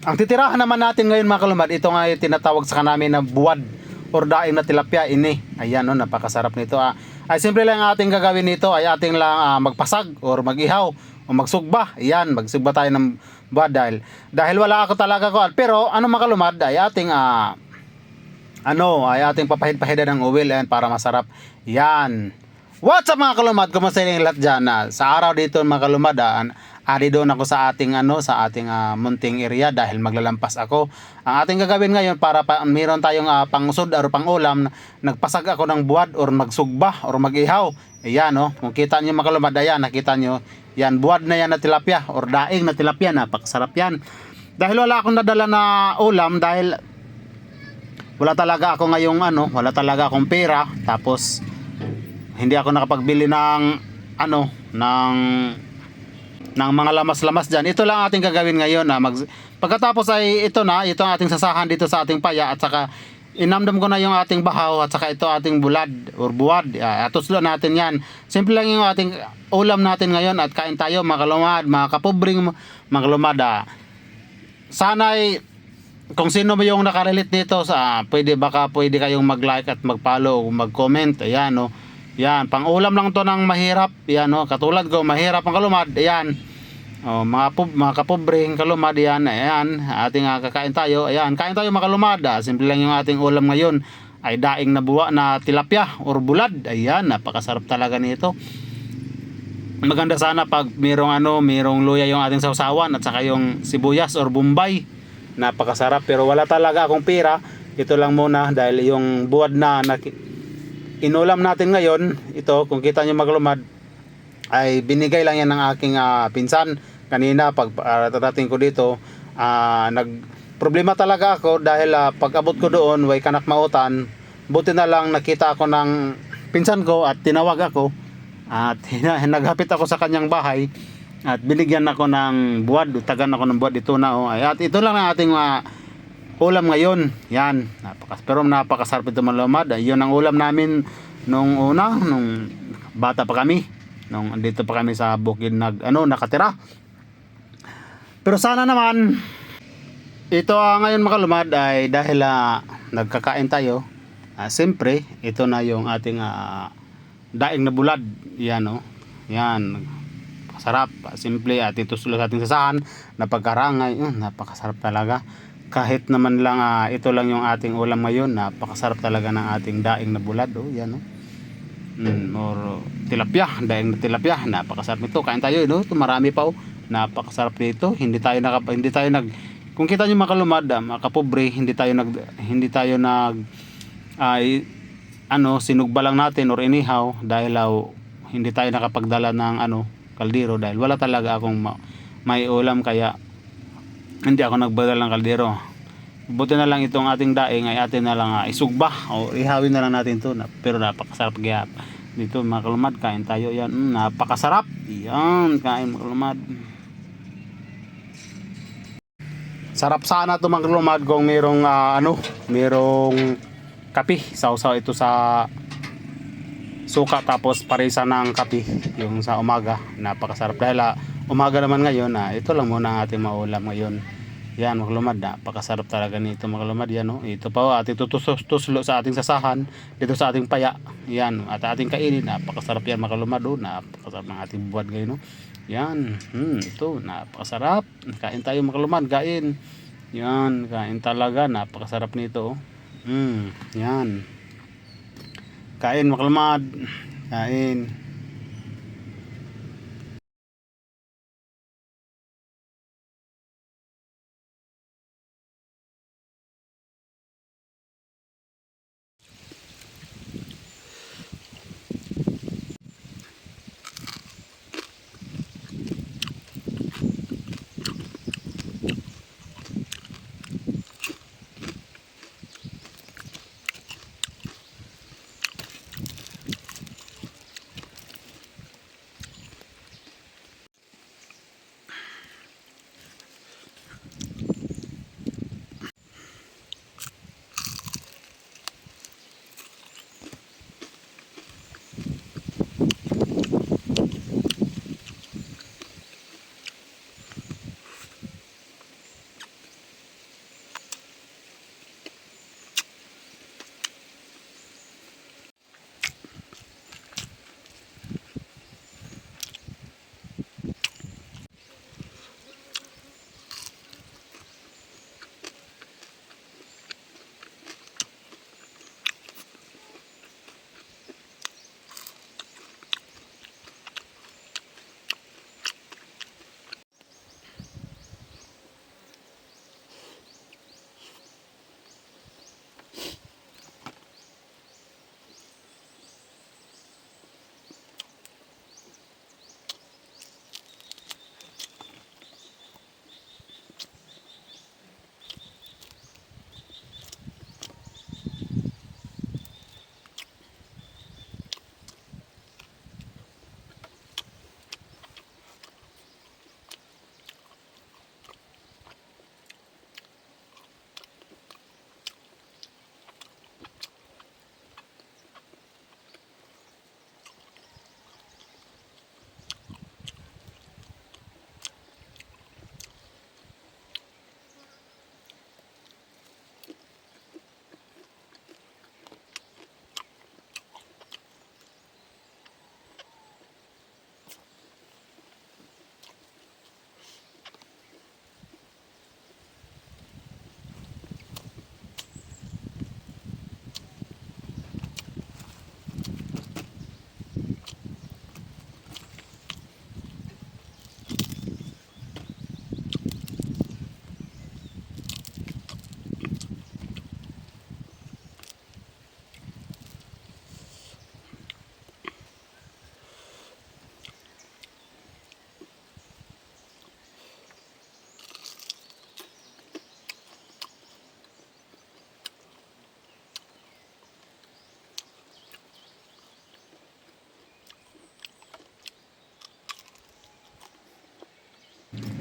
Ang titirahan naman natin ngayon mga kalumad, ito nga yung tinatawag sa namin na buwad or daing na tilapia ini. Ayan no, napakasarap nito. Ay simple lang ang ating gagawin nito ay ating lang magpasag or magihaw o magsugba. Ayan, magsugba tayo ng buwad dahil wala ako talaga ko. Pero ano mga kalumad ay ating ay ating papahid-pahida ng oil ayan, para masarap. Yan. What's up mga kalumad? Kumusta yung lahat dyan? Sa araw dito mga kalumad, ari doon ako sa ating munting area dahil maglalampas ako. Ang ating gagawin ngayon para meron tayong pangsud or pangulam, nagpasag ako ng buwad or magsugba or mag-ihaw. Ayan oh, kung kita niyo mga kalumad, ayan nakita niyo. Yan buwad na yan na tilapia or daing na tilapia, napakasarap yan. Dahil wala akong nadala na ulam dahil wala talaga ako ngayong wala talaga akong pera, tapos hindi ako nakapagbili ng ng mga lamas-lamas diyan. Ito lang ating gagawin ngayon pagkatapos ay ito ang ating sasahan dito sa ating paya at saka inamdam ko na yung ating bahaw at saka ito ating bulad or buwad. Atuslo natin yan. Simple lang yung ating ulam natin ngayon at kain tayo mga kalumad, mga kapubring mga kalumad. Sana'y kung sino mo yung nakarelate nito pwede kayong mag-like at mag-follow o mag-comment. Ayan no. Yan, pang-ulam lang to ng mahirap. Yan no, katulad ko, mahirap ang kalumad. Ayan. Oh, mga kapobring kalumad yan. Ayan, ating kakain tayo. Ayan, kain tayo mga kalumad. Simple lang yung ating ulam ngayon ay daing na buwa na tilapia or bulad. Ayan, napakasarap talaga nito. Maganda sana pag merong luya yung ating sausawan at saka yung sibuyas or bombay. Napakasarap pero wala talaga akong pera. Ito lang muna dahil yung buwad na inulam natin ngayon, ito kung kita nyo maglumad ay binigay lang yan ng aking pinsan kanina pag darating ko dito. Nag problema talaga ako dahil pag abot ko doon way kanak mautan, buti na lang nakita ako ng pinsan ko at tinawag ako at naghapit ako sa kanyang bahay at binigyan ako ng buwad, tagan ako ng buwad ito na at ito lang ang ating ulam ngayon. Yan, pero napakasarap ito mga lumad. Yun ang ulam namin nung bata pa kami, nung andito pa kami sa bukid nakatira. Pero sana naman ito ngayon mga lumad ay dahil nagkakain tayo, siyempre ito na yung ating daing na bulad. Yan yan, sarap, simple at ito sa ating sasahan na pagkarangay. Napakasarap talaga. Kahit naman lang ito lang yung ating ulam ngayon, napakasarap talaga ng ating daing na bulad. Yan or tilapia, daing na tilapia, napakasarap nito. Kain tayo ito marami pa napakasarap nito. Hindi tayo kung kita niyo mga kalumad, mga kapobre, hindi tayo nag sinugba lang natin or inihaw dahil hindi tayo nakapagdala ng kaldero dahil wala talaga akong may ulam, kaya hindi ako nagbadala ng kaldero. Buti na lang itong ating daing ay atin na lang isugba o ihawin na lang natin to pero napakasarap kaya dito mga kalumad. Kain tayo yan. Napakasarap yan, kain mga kalumad. Sarap sana ito mga kalumad kung merong merong kape, sausaw ito sa suka tapos parisa ng kape yung sa umaga. Napakasarap dahil umaga naman ngayon. Ito lang muna ang ating maulam ngayon. Yan mga kalumad, napakasarap talaga nito mga kalumad. Yan ito pa ating tutuslo sa ating sasahan dito sa ating paya. Yan at ating kainin. Napakasarap yan mga kalumad. Napakasarap ng ating buwad ngayon. Yan ito napakasarap. Kain tayo mga kalumad, kain. Yan, kain talaga, napakasarap nito. Yan, kain mga kalumad, kain.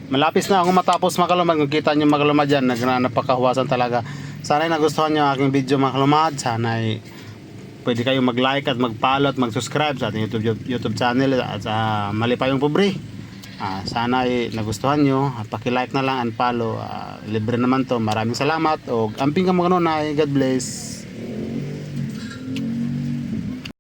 Malapis na ako matapos mga kalumad. Kung kita nyo mga kalumad dyan, napakahuwasan talaga. Sana'y nagustuhan nyo ang aking video mga kalumad. Sana'y pwede kayong mag-like at mag-follow at mag-subscribe sa ating YouTube channel at sa Malipayong Pobre. Sana'y nagustuhan nyo at paki-like na lang and follow. Libre naman to. Maraming salamat o amping ka mga nun. God bless.